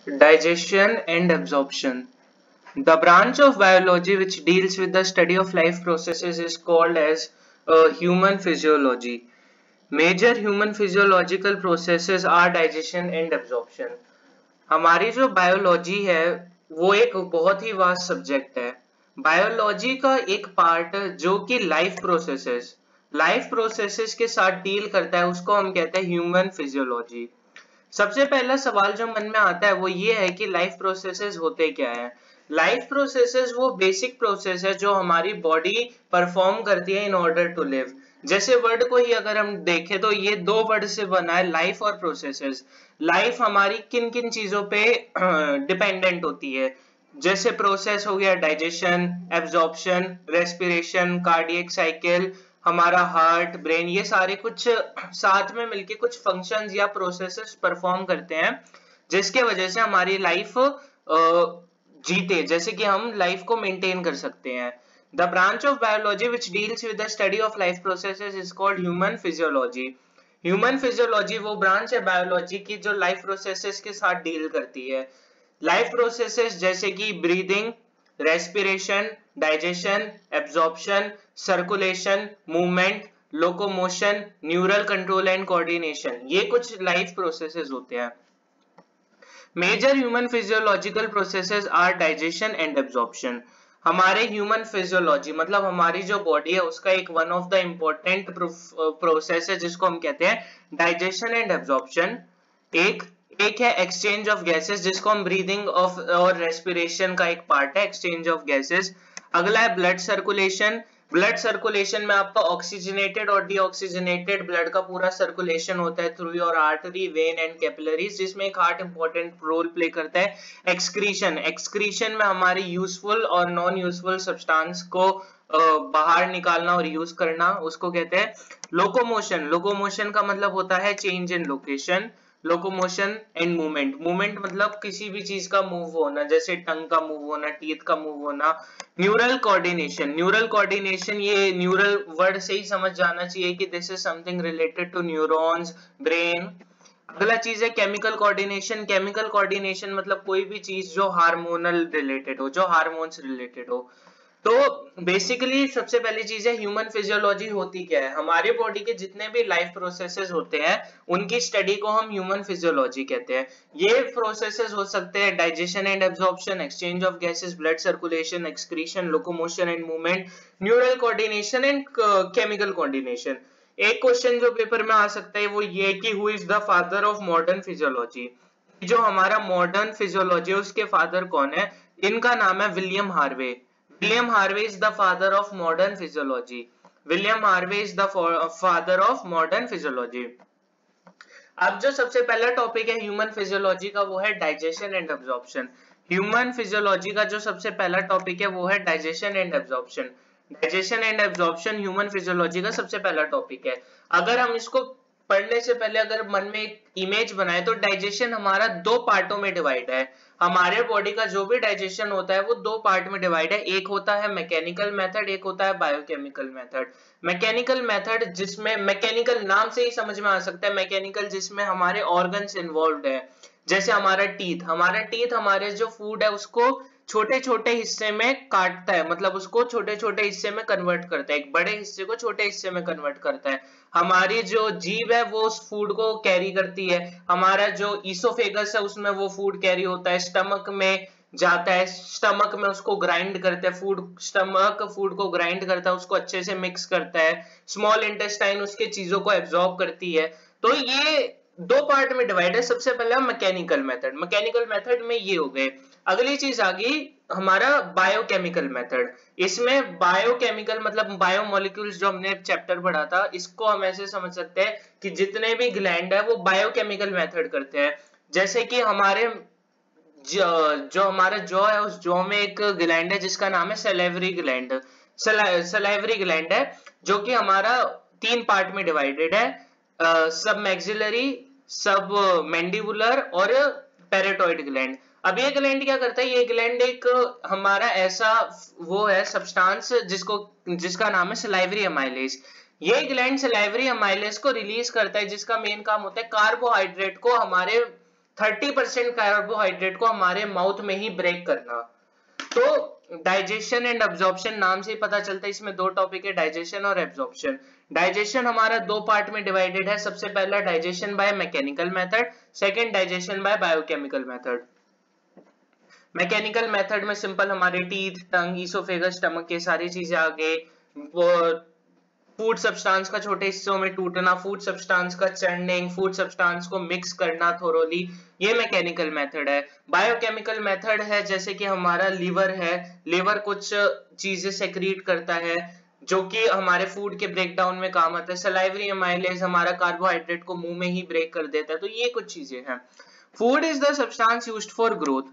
Digestion and absorption. The branch of biology which deals with the study of life processes is called as human physiology. Major human physiological processes are digestion and absorption. हमारी जो biology है वो एक बहुत ही vast subject है. Biology का एक part जो कि लाइफ प्रोसेसेस के साथ डील करता है उसको हम कहते हैं ह्यूमन फिजियोलॉजी. सबसे पहला सवाल जो मन में आता है वो ये है कि लाइफ प्रोसेसेस होते क्या है. लाइफ प्रोसेसेस वो बेसिक प्रोसेस है जो हमारी बॉडी परफॉर्म करती है इन ऑर्डर टू लिव. जैसे वर्ड को ही अगर हम देखें तो ये दो वर्ड से बना है, लाइफ और प्रोसेसेस. लाइफ हमारी किन किन चीजों पे डिपेंडेंट होती है. जैसे प्रोसेस हो गया digestion, absorption, respiration, cardiac cycle, हमारा हार्ट, ब्रेन, ये सारे कुछ साथ में मिलके कुछ फंक्शंस या प्रोसेसेस परफॉर्म करते हैं जिसके वजह से हमारी लाइफ जीते, जैसे कि हम लाइफ को मेंटेन कर सकते हैं. The branch of biology which deals with the study of life processes is called human physiology. Human physiology वो ब्रांच है बायोलॉजी की जो लाइफ प्रोसेसेस के साथ डील करती है. लाइफ प्रोसेसेस जैसे कि breathing, respiration, digestion, absorption, circulation, movement, locomotion, neural control and coordination, ये कुछ लाइफ प्रोसेसेस होते हैं. Major human physiological processes are digestion and absorption. हमारे ह्यूमन फिजियोलॉजी मतलब हमारी जो बॉडी है उसका एक one of the important process है जिसको हम कहते हैं डाइजेशन एंड एब्जॉर्प्शन. एक एक है एक्सचेंज ऑफ गैसेस जिसको हम ब्रीदिंग ऑफ और रेस्पिरेशन का एक पार्ट है एक्सचेंज ऑफ गैसेस. अगला है ब्लड सर्कुलेशन. ब्लड सर्कुलेशन में आपका ऑक्सीजनेटेड और डीऑक्सीजनेटेड ब्लड का पूरा सर्कुलेशन होता है through your artery, when and capillaries, जिसमें एक हार्ट इंपॉर्टेंट रोल प्ले करता है. एक्सक्रीशन. एक्सक्रीशन में हमारी यूजफुल और नॉन यूजफुल सब्सटेंस को बाहर निकालना और यूज करना उसको कहते हैं लोकोमोशन. लोकोमोशन का मतलब होता है change in location. Locomotion and movement. Movement मतलब किसी भी चीज का मूव होना, जैसे टंग का मूव होना, टीथ का मूव होना. Neural coordination. न्यूरल कोऑर्डिनेशन ये न्यूरल वर्ड से ही समझ जाना चाहिए कि this is something related to neurons, brain. अगला चीज है केमिकल कोऑर्डिनेशन. केमिकल कोऑर्डिनेशन मतलब कोई भी चीज जो हार्मोनल रिलेटेड हो, जो हार्मोन्स रिलेटेड हो. तो बेसिकली सबसे पहली चीज है ह्यूमन फिजियोलॉजी होती क्या है. हमारे बॉडी के जितने भी लाइफ प्रोसेसेस होते हैं उनकी स्टडी को हम ह्यूमन फिजियोलॉजी कहते हैं. ये प्रोसेसेस हो सकते हैं digestion and absorption, exchange of gases, blood circulation, excretion, locomotion and movement, neural coordination and chemical coordination. एक क्वेश्चन जो पेपर में आ सकता है वो ये कि who is the father of modern physiology. जो हमारा मॉडर्न फिजियोलॉजी है उसके फादर कौन है. इनका नाम है William Harvey. William Harvey is the father of modern physiology. William Harvey is the father of modern physiology. अब जो सबसे पहला टॉपिक है ह्यूमन फिजियोलॉजी का वो है digestion and absorption. Human physiology का जो सबसे पहला टॉपिक है वो है digestion and absorption. Digestion and absorption human physiology का सबसे पहला टॉपिक है. अगर हम इसको पढ़ने से पहले अगर मन में एक इमेज बनाए तो डाइजेशन हमारा दो पार्टों में डिवाइड है. हमारे बॉडी का जो भी डाइजेशन होता है वो दो पार्ट में डिवाइड है. एक होता है मैकेनिकल मेथड, एक होता है बायोकेमिकल मेथड. मैकेनिकल मेथड जिसमें मैकेनिकल नाम से ही समझ में आ सकता है मैकेनिकल जिसमें हमारे ऑर्गन्स इन्वॉल्व्ड है. जैसे हमारा टीथ हमारे जो फूड है उसको छोटे छोटे हिस्से में काटता है, मतलब उसको छोटे छोटे हिस्से में कन्वर्ट करता है, एक बड़े हिस्से को छोटे हिस्से में कन्वर्ट करता है. हमारी जो जीभ है वो उस फूड को कैरी करती है. हमारा जो ईसोफेगस है उसमें वो फूड कैरी होता है, स्टमक में जाता है, स्टमक में उसको ग्राइंड करते हैं फूड, स्टमक फूड को ग्राइंड करता है, उसको अच्छे से मिक्स करता है. स्मॉल इंटेस्टाइन उसके चीजों को एब्जॉर्ब करती है. तो ये दो पार्ट में डिवाइड है. सबसे पहला मैकेनिकल मेथड. मैकेनिकल मेथड में ये हो गए. अगली चीज आ गई हमारा बायोकेमिकल मेथड. इसमें बायोकेमिकल मतलब बायोमोलिक्यूल्स जो हमने चैप्टर पढ़ा था इसको हम ऐसे समझ सकते हैं कि जितने भी ग्लैंड है वो बायोकेमिकल मेथड करते हैं. जैसे कि हमारे जो हमारा जॉ है उस जॉ में एक ग्लैंड है जिसका नाम है सलाइवरी ग्लैंड. सलाइवरी ग्लैंड है जो कि हमारा तीन पार्ट में डिवाइडेड है, सब मैक्सिलरी, सब मैंडिबुलर और पैराटॉइड ग्लैंड. अब ये ग्लैंड क्या करता है, ये ग्लैंड एक हमारा ऐसा वो है सब्सटेंस जिसका नाम है सलाइवरी अमाइलेज. ये ग्लैंड सलाइवरी अमाइलेज को रिलीज करता है जिसका मेन काम होता है कार्बोहाइड्रेट को हमारे 30% कार्बोहाइड्रेट को हमारे माउथ में ही ब्रेक करना। तो डाइजेशन एंड एब्जॉर्प्शन नाम से ही पता चलता है, इसमें दो टॉपिक है, डाइजेशन और एब्जॉर्प्शन। डाइजेशन हमारा दो पार्ट में डिवाइडेड है। सबसे पहला digestion by mechanical method, second digestion bye biochemical method. Mechanical method में सिंपल हमारे टीथ, टंग, ईसोफेगस, स्टमक, ये सारी चीजें आ गई। फूड सब्सटेंस का छोटे हिस्सों में टूटना, फूड सब्सटेंस का चर्निंग, फूड सब्सटेंस को मिक्स करना थोरोली, ये मैकेनिकल मेथड है। बायोकेमिकल मेथड है जैसे कि हमारा लीवर है, लीवर कुछ चीजें सेक्रीट करता है जो कि हमारे फूड के ब्रेकडाउन में काम आता है। सलाइवरी एमाइलेज हमारा कार्बोहाइड्रेट को मुंह में ही ब्रेक कर देता है। तो ये कुछ चीजें हैं। Food is the substance used for growth,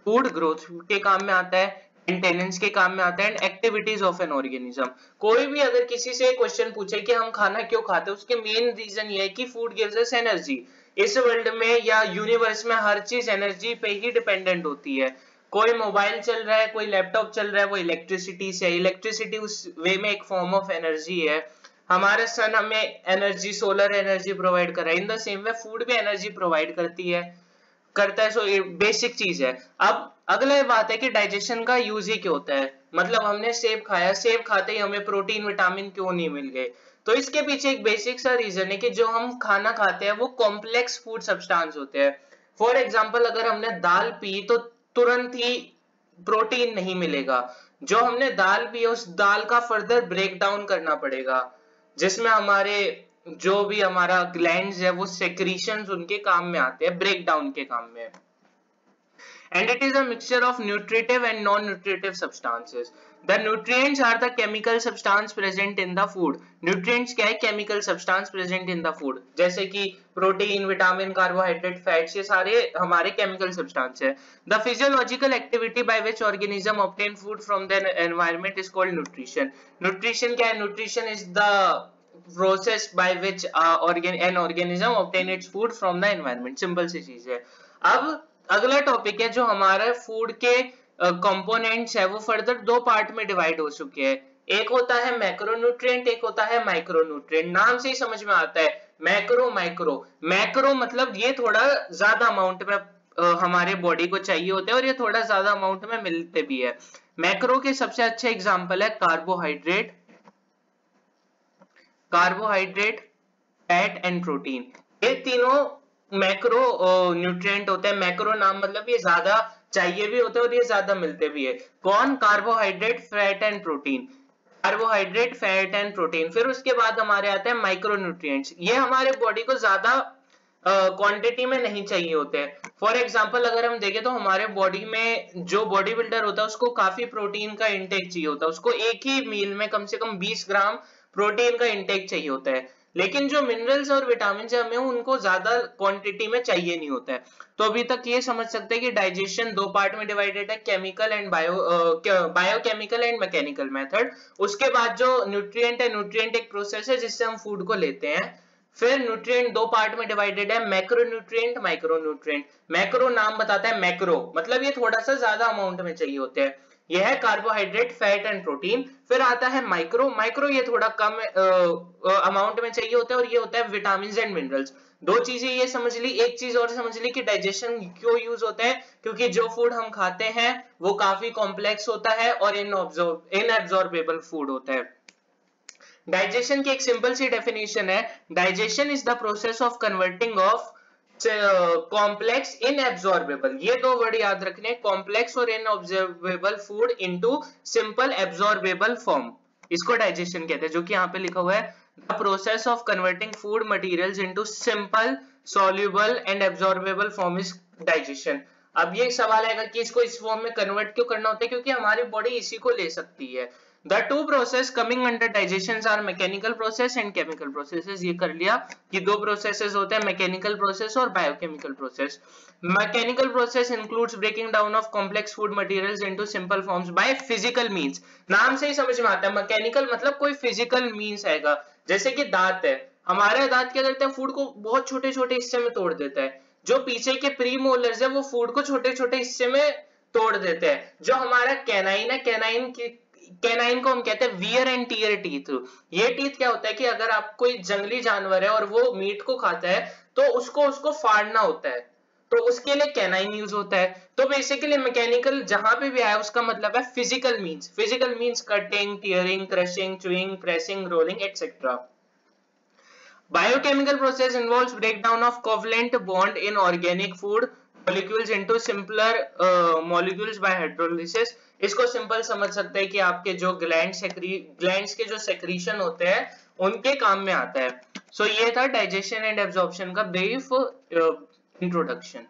food growth के काम में आता है, मेंटेनेंस के काम में आता है, and activities of an organism. कोई भी अगर किसी से क्वेश्चन पूछे कि हम खाना क्यों खाते हैं, उसके मेन रीजन ये है कि फूड गिव्स अस एनर्जी। इस वर्ल्ड में या यूनिवर्स में हर चीज एनर्जी पे ही डिपेंडेंट होती है। कोई मोबाइल चल रहा है, कोई लैपटॉप चल रहा है, वो इलेक्ट्रिसिटी से, इलेक्ट्रिसिटी उस वे में एक फॉर्म ऑफ एनर्जी है। हमारा सन हमें एनर्जी, सोलर एनर्जी प्रोवाइड कर रहा है। In the same way food भी एनर्जी प्रोवाइड करता है। सो बेसिक चीज है। अब अगला बात है कि डाइजेशन का यूज ही क्या होता है। मतलब हमने सेब खाया, सेब खाते ही हमें प्रोटीन विटामिन क्यों नहीं मिल गए? तो इसके पीछे एक बेसिक सा रीजन है कि जो हम खाना खाते हैं वो कॉम्प्लेक्स फूड सब्सटेंस होते हैं। फॉर एग्जांपल अगर हमने दाल पी तो तुरंत ही प्रोटीन नहीं मिलेगा। जो हमने दाल पी उस दाल का फर्दर ब्रेक डाउन करना पड़ेगा, जिसमें हमारे जो भी हमारा ग्लैंड्स है वो सेक्रीशंस उनके काम में आते हैं, ब्रेक डाउन के काम में। And it is a mixture of nutritive and non-nutritive substances. The nutrients are the chemical substance present in the food. Nutrients क्या है? Chemical substance present in the food. जैसे कि प्रोटीन, विटामिन, कार्बोहाइड्रेट, फैट्स, ये सारे हमारे chemical substance है। The physiological activity by which organism obtain food from the environment is called nutrition. Nutrition क्या है? Nutrition is the process by which an organism obtain its food from the environment. Simple सी चीज है। अब अगला topic है जो हमारा फूड के कंपोनेंट्स है वो फर्दर दो पार्ट में डिवाइड हो चुके हैं। एक होता है मैक्रोन्यूट्रिएंट, एक होता है माइक्रोन्यूट्रिएंट। नाम से ही समझ में आता है मैक्रो माइक्रो। मैक्रो मतलब ये थोड़ा ज्यादा अमाउंट में हमारे बॉडी को चाहिए होते हैं और ये थोड़ा ज्यादा अमाउंट में मिलते भी है। मैक्रो के सबसे अच्छे एग्जांपल है कार्बोहाइड्रेट, फैट एंड प्रोटीन। ये तीनों मैक्रो न्यूट्रिएंट होते हैं। मैक्रो नाम मतलब ये ज्यादा चाहिए भी होते हैं और ये ज्यादा मिलते भी है। कौन? Carbohydrate, fat and protein. Carbohydrate, fat and protein. फिर उसके बाद हमारे आते हैं माइक्रो न्यूट्रिएंट्स। ये हमारे बॉडी को ज्यादा क्वांटिटी में नहीं चाहिए होते हैं। फॉर एग्जांपल अगर हम देखें तो हमारे बॉडी में जो बॉडी बिल्डर होता है उसको काफी प्रोटीन का इंटेक चाहिए होता है। उसको एक ही मील में कम से कम 20 ग्राम प्रोटीन का इंटेक चाहिए होता है। लेकिन जो मिनरल्स और विटामिन हमें उनको ज्यादा क्वांटिटी में चाहिए नहीं होता है। तो अभी तक ये समझ सकते हैं कि डाइजेशन दो पार्ट में डिवाइडेड है, chemical and biochemical and mechanical method. उसके बाद जो न्यूट्रिएंट है, न्यूट्रिएंट एक प्रोसेस है जिससे हम फूड को लेते हैं। फिर न्यूट्रिएंट दो पार्ट में डिवाइडेड है, मैक्रोन्यूट्रिएंट, माइक्रोन्यूट्रिएंट। मैक्रो नाम बताता है मैक्रो मतलब ये थोड़ा सा ज्यादा अमाउंट में चाहिए होते हैं। यह है कार्बोहाइड्रेट, फैट एंड प्रोटीन। फिर आता है माइक्रो। माइक्रो ये थोड़ा कम अमाउंट में चाहिए होता है और ये होता है विटामिन एंड मिनरल्स। दो चीजें ये समझ ली। एक चीज और समझ ली कि डाइजेशन क्यों यूज होता है, क्योंकि जो फूड हम खाते हैं वो काफी कॉम्प्लेक्स होता है और इनएब्सॉर्बेबल फूड होता है। डाइजेशन की एक सिंपल सी डेफिनेशन है, digestion is the process of converting of complex inabsorbable, ये दो वर्ड याद रखने, कॉम्प्लेक्स और inobservable food into simple absorbable form. इसको डाइजेशन कहते हैं, जो कि यहाँ पे लिखा हुआ है the process of converting food materials into simple soluble and absorbable form is digestion. अब ये सवाल आएगा कि इसको इस फॉर्म में कन्वर्ट क्यों करना होता है, क्योंकि हमारी बॉडी इसी को ले सकती है। The two process coming under digestions are mechanical process and chemical processes। ये कर लिया कि दो processes होते हैं, mechanical process और biochemical process। Mechanical process includes breaking down of complex food materials into simple forms by physical means। नाम से ही समझ में आता है mechanical मतलब कोई physical means आएगा। जैसे कि दांत है, हमारा दांत क्या करता है, फूड को बहुत छोटे छोटे हिस्से में तोड़ देता है। जो पीछे के प्रीमोलर्स है वो फूड को छोटे छोटे हिस्से में तोड़ देते हैं। जो हमारा कैनाइन है, कैनाइन को हम कहते हैं वियर एंड टीयर टीथ। ये टीथ क्या होता है कि अगर आप कोई जंगली जानवर है और वो मीट को खाता है तो उसको फाड़ना होता है। तो उसके लिए कैनाइन यूज होता है। तो बेसिकली मैकेनिकल जहां पे भी आया उसका मतलब है physical means. Physical means cutting, tearing, crushing, chewing, pressing, rolling etcetera. Biochemical process involves breakdown of covalent bond in organic food molecules into simpler molecules by hydrolysis। इसको सिंपल समझ सकते हैं कि आपके जो ग्लैंड्स के जो सेक्रीशन होते हैं उनके काम में आता है। सो ये था डाइजेशन एंड एब्जॉर्प्शन का ब्रीफ इंट्रोडक्शन।